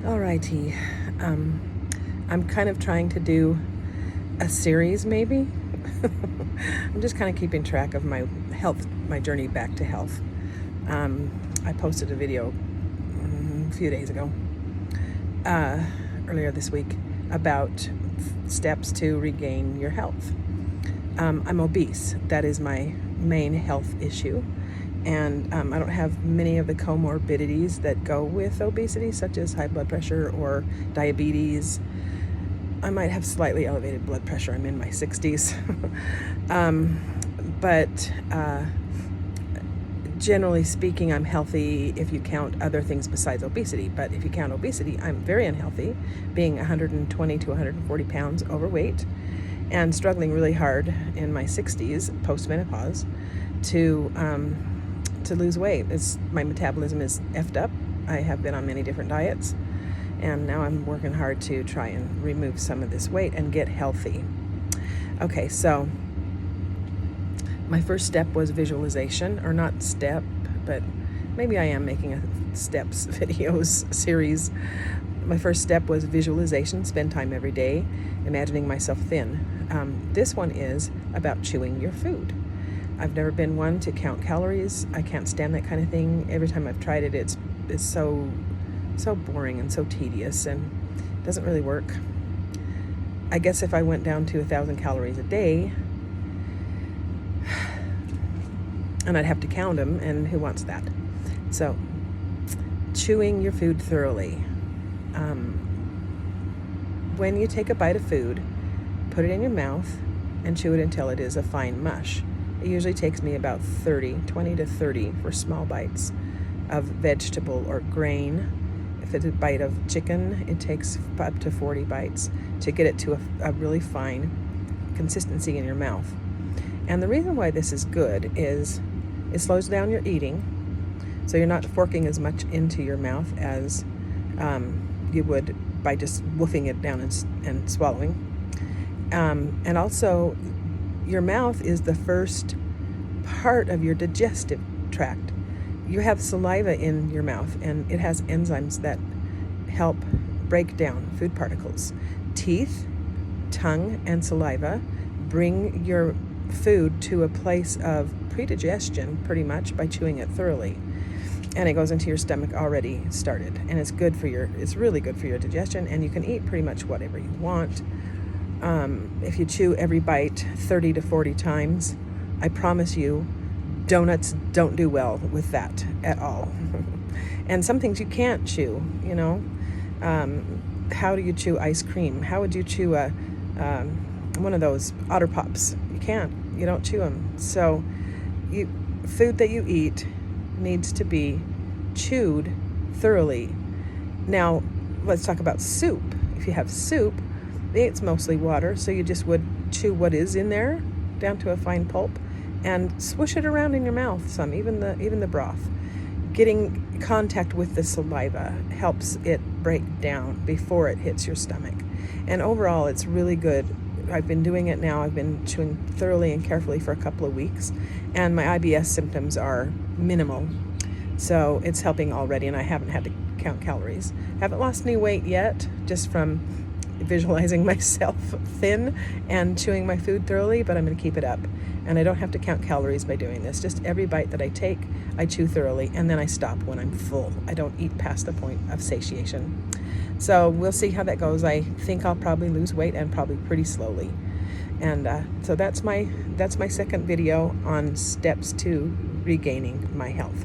Alrighty, I'm kind of trying to do a series maybe. I'm just kind of keeping track of my health, my journey back to health. I posted a video a few days ago, earlier this week, about steps to regain your health. I'm obese. That is my main health issue. And I don't have many of the comorbidities that go with obesity, such as high blood pressure or diabetes. I might have slightly elevated blood pressure. I'm in my 60s. But generally speaking, I'm healthy if you count other things besides obesity. But if you count obesity, I'm very unhealthy, being 120 to 140 pounds overweight and struggling really hard in my 60s, post-menopause, to lose weight. My metabolism is effed up. I have been on many different diets, and now I'm working hard to try and remove some of this weight and get healthy. Okay, so my first step was visualization, or not step, but maybe I am making a steps videos series. My first step was visualization, spend time every day imagining myself thin. This one is about chewing your food. I've never been one to count calories. I can't stand that kind of thing. Every time I've tried it, it's so boring and so tedious and doesn't really work. I guess if I went down to 1,000 calories a day, and I'd have to count them, and who wants that? So, chewing your food thoroughly. When you take a bite of food, put it in your mouth and chew it until it is a fine mush. It usually takes me about 20 to 30 for small bites of vegetable or grain. If it's a bite of chicken, it takes up to 40 bites to get it to a really fine consistency in your mouth. And the reason why this is good is it slows down your eating, so you're not forking as much into your mouth as you would by just wolfing it down and swallowing. And also, your mouth is the first part of your digestive tract. You have saliva in your mouth, and it has enzymes that help break down food particles. Teeth, tongue, and saliva bring your food to a place of predigestion pretty much by chewing it thoroughly. And it goes into your stomach already started. And it's really good for your digestion, and you can eat pretty much whatever you want. If you chew every bite 30 to 40 times, I promise you, donuts don't do well with that at all. And some things you can't chew, you know. How do you chew ice cream? How would you chew one of those Otter Pops? You can't. You don't chew them. So food that you eat needs to be chewed thoroughly. Now, let's talk about soup. If you have soup, it's mostly water, so you just would chew what is in there down to a fine pulp and swoosh it around in your mouth some, even the broth. Getting contact with the saliva helps it break down before it hits your stomach. And overall, it's really good. I've been doing it now. I've been chewing thoroughly and carefully for a couple of weeks, and my IBS symptoms are minimal. So it's helping already, and I haven't had to count calories. Haven't lost any weight yet, just from visualizing myself thin and chewing my food thoroughly, but I'm going to keep it up. And I don't have to count calories by doing this. Just every bite that I take, I chew thoroughly, and then I stop when I'm full. I don't eat past the point of satiation. So we'll see how that goes. I think I'll probably lose weight, and probably pretty slowly. And so that's my second video on steps to regaining my health.